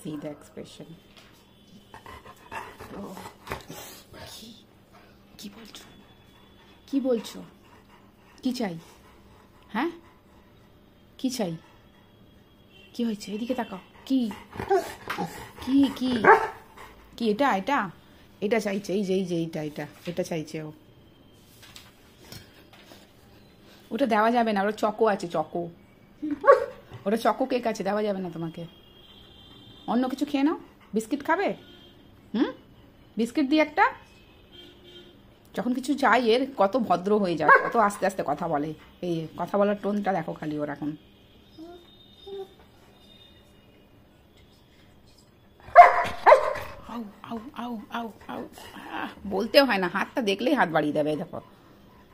see the expression. কি বলছো? কি বলছো? কি চাই? হ্যাঁ, কি চাই? কি হয়েছে? এদিকে তাকাও। কি কি কি কি? এটা এটা এটা চাইছে। এই যে এই যে এইটা এটা এটা চাইছে ও। ওটা দেওয়া যাবে না, ওটা চকো আছে, চকো। ওটা চকো কেক আছে, দেওয়া যাবে না তোমাকে। অন্য কিছু খেয়ে নাও। বিস্কিট খাবে? বিস্কিট দিয়ে একটা। যখন কিছু চাই এর কত ভদ্র হয়ে যায়, কত আস্তে আস্তে কথা বলে। এই কথা বলার টোনটা দেখো খালি ওর এখন। আউ আউ আউ আউ আউ, বলতেও হয় না, হাতটা দেখলেই হাত বাড়িয়ে দেবে। দেখো,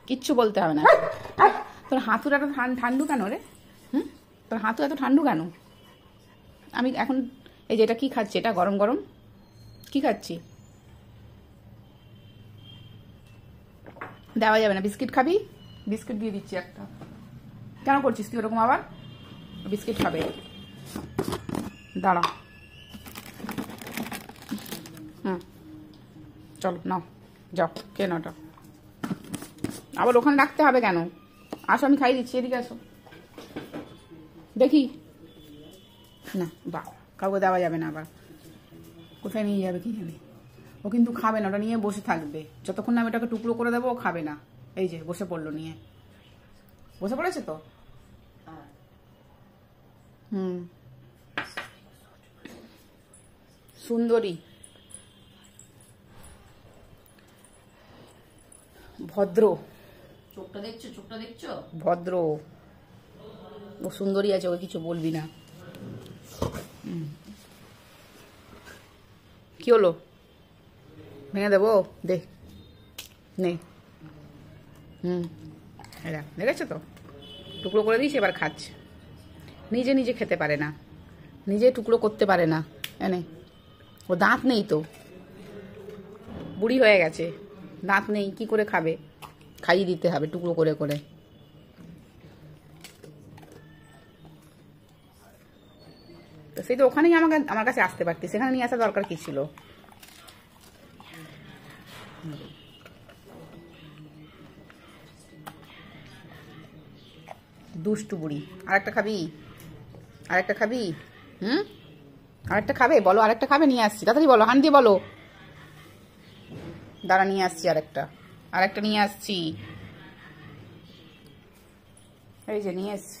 কিচ্ছু বলতে হবে না। তোর হাতুর এত ঠান্ডু কেন রে? তোর হাতু এত ঠান্ডু কেন? আমি এখন এই যে এটা কি খাচ্ছি, এটা গরম গরম কি খাচ্ছি? দেওয়া যাবে না। বিস্কিট খাবি? বিস্কিট দিয়ে দিচ্ছি একটা। কেন করছিস তুই ওরকম আবার? বিস্কিট খাবে, দাঁড়া। চলো নাও, যাও কে নাওটা। আবার ওখানে রাখতে হবে কেন? আসো, আমি খাই দিচ্ছি, এদিকে আসো। দেখি না, বা কাউকে দেওয়া যাবে না। আবার কোথায় নিয়ে যাবে কি জানি। ও কিন্তু খাবে না, ওটা নিয়ে বসে থাকবে যতক্ষণ না আমি ওটাকে টুকরো করে দেবো। ও খাবে না। এই যে বসে পড়লো নিয়ে, বসে পড়েছে তো। সুন্দরী, ভদ্র। চোখটা দেখছো? চোখটা দেখছো? ভদ্র। ও সুন্দরী আছে, ওকে কিছু বলবি না। কি হলো? ভেঙে দেবো? দে, নেই। এরা দেখেছো তো, টুকরো করে দিয়েছি, এবার খাচ্ছে। নিজে নিজে খেতে পারে না, নিজে টুকরো করতে পারে না। এনে ও দাঁত নেই তো, বুড়ি হয়ে গেছে, দাঁত নেই, কি করে খাবে? খাইয়ে দিতে হবে টুকরো করে করে। তো সেই তো ওখানেই আমার কাছে আসতে পারতি, সেখানে নিয়ে আসা দরকার কি ছিল? দুষ্টু বুড়ি। আরেকটা খাবি? আরেকটা খাবি? আরেকটা খাবে? বলো আরেকটা খাবে? নিয়ে আসছি, তাড়াতাড়ি বলো, হান দিয়ে বলো। দাঁড়া, নিয়ে আসছি আরেকটা। আরেকটা নিয়ে আসছি, এই যে নিয়ে এসছি।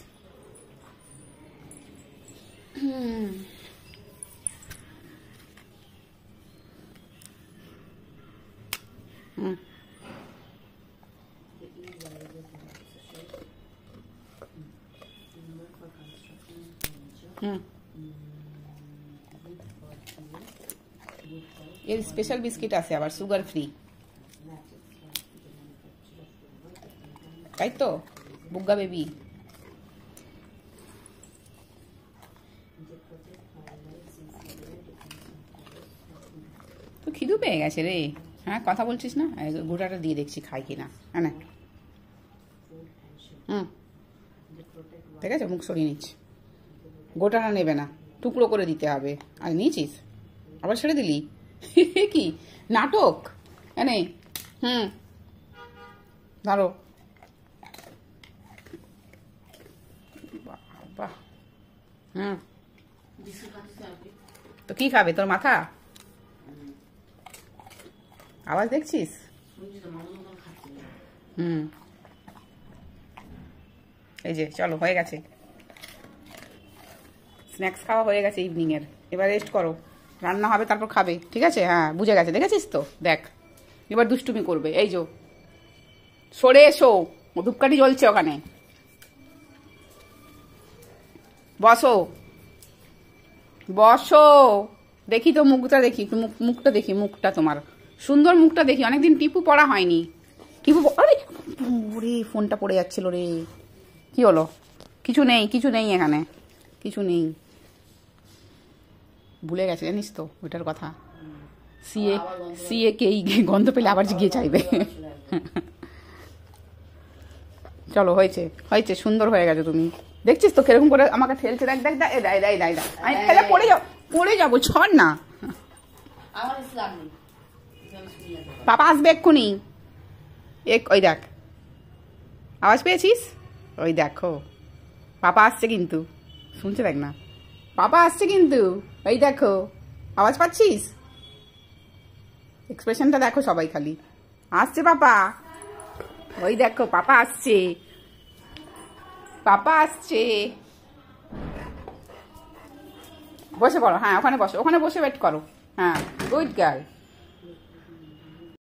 এর স্পেশাল বিস্কিট আছে আবার, সুগার ফ্রি, তাই তো বুগ্গা বেবি। তো খিদু পেয়ে গেছে রে। হ্যাঁ, কথা বলছিস না? গোটাটা দিয়ে দেখছি খাই কিনা। হ্যাঁ, ঠিক আছে, মুখ সরিয়ে নিচ্ছি। গোটাটা নেবে না, টুকরো করে দিতে হবে। আর নিয়েছিস, আবার ছেড়ে দিলি। কি নাটক! এনে ধরো। বাহ, তো কি খাবে? তোর মাথা আওয়াজ দেখছিস? এই যে চলো, হয়ে গেছে স্ন্যাক্স খাওয়া, হয়ে গেছে ইভিনিং এর। এবার রেস্ট করো, রান্না হবে তারপর খাবে, ঠিক আছে? হ্যাঁ, বুঝে গেছে, দেখেছিস তো? দেখ, এবার দুষ্টুমি করবে। এই যে সরে এসো, ধূপকাঠি জ্বলছে ওখানে। বসো বসো, দেখি তো মুখটা, দেখি মুখটা দেখি, মুখটা তোমার সুন্দর, মুখটা দেখি। অনেকদিন টিপু পড়া হয়নি। টিপু, আরে ফোনটা পড়ে যাচ্ছিল রে। কি হলো? কিছু নেই, কিছু নেই এখানে, কিছু নেই। ভুলে গেছে জানিস তো ওইটার কথা। সিএ কেই গন্ধ পেলে আবার গিয়ে চাইবে। চলো, হয়েছে হয়েছে, সুন্দর হয়ে গেছে। তুমি দেখছিস তো কিরকম করে আমাকে ঠেলছে। দেখ দেখ দেখ, পড়ে যাও, পড়ে যাবো, ছড় না। আমার এসে লাভ নেই, আমি শুনি না। পাপা আসবে এক্ষুনি। ওই দেখ, আওয়াজ পেয়েছিস? ওই দেখো পাপা আসছে কিন্তু, শুনছে দেখ না, পাপা আসছে কিন্তু, ওই দেখো আওয়াজ পাচ্ছিস? এক্সপ্রেশনটা দেখো সবাই খালি, আসছে পাপা, ওই দেখো পাপা আসছে, পাপা আসছে। বসে পড়ো, হ্যাঁ ওখানে বসো, ওখানে বসে ওয়েট করো। হ্যাঁ গুড গার্ল।